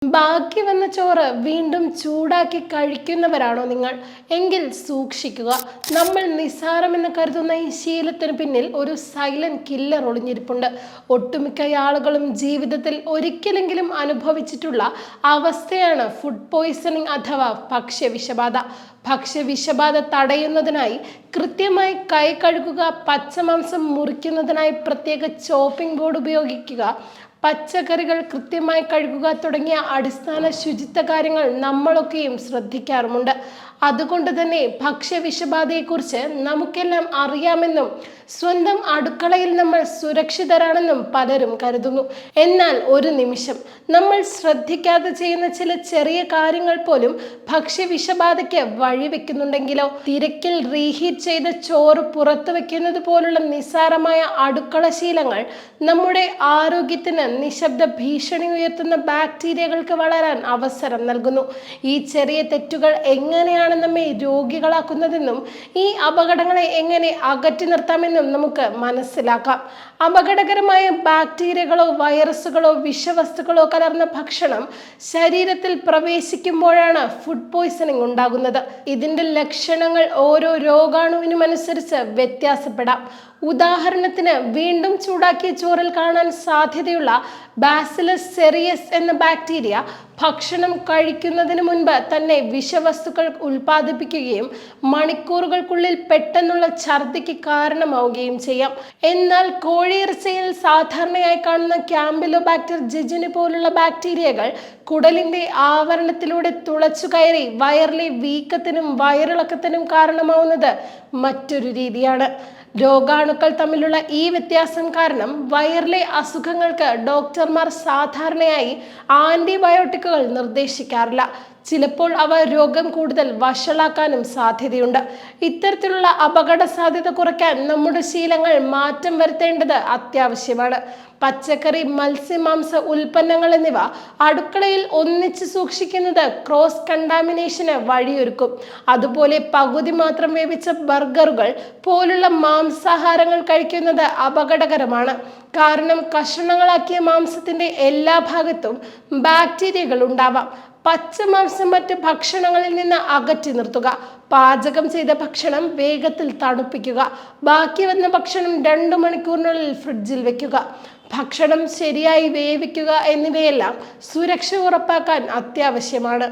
ബാക്കി വന്ന ചോറ് വീണ്ടും ചൂടാക്കി കഴിക്കുന്നവരാണോ നിങ്ങൾ? എങ്കിൽ സൂക്ഷിക്കുക. നമ്മൾ നിസ്സാരമെന്ന് കരുതുന്ന ഈ ശീലത്തിന് പിന്നിൽ ഒരു സൈലന്റ് കില്ലർ ഒളിഞ്ഞിരിപ്പുണ്ട്. ഒട്ടുമിക്ക ആളുകളും ജീവിതത്തിൽ ഒരിക്കലെങ്കിലും അനുഭവിച്ചിട്ടുള്ള അവസ്ഥയാണ് ഫുഡ് പോയ്സണിംഗ് അഥവാ ഭക്ഷ്യവിഷബാധ. ഭക്ഷ്യവിഷബാധ തടയുന്നതിനായി കൃത്യമായി കൈ കഴുകുക, പച്ചമാംസം മുറിക്കുന്നതിനായി പ്രത്യേക ചോപ്പിംഗ് ബോർഡ് ഉപയോഗിക്കുക, പച്ചക്കറികൾ കൃത്യമായി കഴുകുക തുടങ്ങിയ അടിസ്ഥാന ശുചിത്വ കാര്യങ്ങൾ നമ്മളൊക്കെയും ശ്രദ്ധിക്കാറുമുണ്ട്. അതുകൊണ്ട് തന്നെ ഭക്ഷ്യവിഷബാധയെക്കുറിച്ച് നമുക്കെല്ലാം അറിയാമെന്നും സ്വന്തം അടുക്കളയിൽ നമ്മൾ സുരക്ഷിതരാണെന്നും പലരും കരുതുന്നു. എന്നാൽ ഒരു നിമിഷം, നമ്മൾ ശ്രദ്ധിക്കാതെ ചെയ്യുന്ന ചില ചെറിയ കാര്യങ്ങൾ പോലും ഭക്ഷ്യവിഷബാധയ്ക്ക് വഴിവെക്കുന്നുണ്ടെങ്കിലോ? തിരക്കിൽ റീഹീറ്റ് ചെയ്ത ചോറ് പുറത്തു വെക്കുന്നത് പോലുള്ള നിസ്സാരമായ അടുക്കള ശീലങ്ങൾ നമ്മുടെ ആരോഗ്യത്തിന് നിശബ്ദ ഭീഷണി ഉയർത്തുന്ന ബാക്ടീരിയകൾക്ക് വളരാൻ അവസരം നൽകുന്നു. ഈ ചെറിയ തെറ്റുകൾ എങ്ങനെയാണ് നമ്മെ രോഗികളാക്കുന്നതെന്നും ഈ അപകടങ്ങളെ എങ്ങനെ അകറ്റി നിർത്താമെന്നും നമുക്ക് മനസ്സിലാക്കാം. അപകടകരമായ ബാക്ടീരിയകളോ വൈറസുകളോ വിഷവസ്തുക്കളോ കലർന്ന ഭക്ഷണം ശരീരത്തിൽ പ്രവേശിക്കുമ്പോഴാണ് ഫുഡ് പോയ്സണിംഗ് ഉണ്ടാകുന്നത്. ഇതിന്റെ ലക്ഷണങ്ങൾ ഓരോ രോഗാണുവിനും അനുസരിച്ച് വ്യത്യാസപ്പെടാം. ഉദാഹരണത്തിന്, വീണ്ടും ചൂടാക്കിയ ചോറിൽ കാണാൻ സാധ്യതയുള്ള ബാസിലസ് സെറിയസ് എന്ന ബാക്ടീരിയ ഭക്ഷണം കഴിക്കുന്നതിന് മുൻപ് തന്നെ വിഷവസ്തുക്കൾ ഉൽപ്പാദിപ്പിക്കുകയും മണിക്കൂറുകൾക്കുള്ളിൽ പെട്ടെന്നുള്ള ഛർദിക്ക് കാരണമാവുകയും ചെയ്യാം. എന്നാൽ കോഴിയിറച്ചിയിൽ സാധാരണയായി കാണുന്ന ക്യാമ്പിലോബാക്ടർ ജിജിനി പോലുള്ള ബാക്ടീരിയകൾ കുടലിന്റെ ആവരണത്തിലൂടെ തുളച്ചു കയറി വയറിലെ വീക്കത്തിനും വയറിളക്കത്തിനും കാരണമാവുന്നത് മറ്റൊരു രീതിയാണ്. രോഗാണുക്കൾ തമ്മിലുള്ള ഈ വ്യത്യാസം കാരണം വയറിലെ അസുഖങ്ങൾക്ക് ഡോക്ടർമാർ സാധാരണയായി ആന്റിബയോട്ടിക്കുകൾ നിർദ്ദേശിക്കാറില്ല. ചിലപ്പോൾ അവ രോഗം കൂടുതൽ വഷളാക്കാനും സാധ്യതയുണ്ട്. ഇത്തരത്തിലുള്ള അപകട സാധ്യത കുറയ്ക്കാൻ നമ്മുടെ ശീലങ്ങൾ മാറ്റം വരുത്തേണ്ടത് അത്യാവശ്യമാണ്. പച്ചക്കറി, മത്സ്യമാംസ ഉൽപ്പന്നങ്ങൾ എന്നിവ അടുക്കളയിൽ ഒന്നിച്ച് സൂക്ഷിക്കുന്നത് ക്രോസ് കണ്ടാമിനേഷന് വഴിയൊരുക്കും. അതുപോലെ പകുതി മാത്രം വേവിച്ച ബർഗറുകൾ പോലുള്ള മാംസാഹാരങ്ങൾ കഴിക്കുന്നത് അപകടകരമാണ്. കാരണം കഷണങ്ങളാക്കിയ മാംസത്തിന്റെ എല്ലാ ഭാഗത്തും ബാക്ടീരിയകൾ ഉണ്ടാവാം. പച്ചമാംസം മറ്റ് ഭക്ഷണങ്ങളിൽ നിന്ന് അകറ്റി നിർത്തുക. പാചകം ചെയ്ത ഭക്ഷണം വേഗത്തിൽ തണുപ്പിക്കുക. ബാക്കി വന്ന ഭക്ഷണം 2 മണിക്കൂറിനുള്ളിൽ ഫ്രിഡ്ജിൽ വെക്കുക. ഭക്ഷണം ശരിയായി വേവിക്കുക എന്നിവയെല്ലാം സുരക്ഷ ഉറപ്പാക്കാൻ അത്യാവശ്യമാണ്.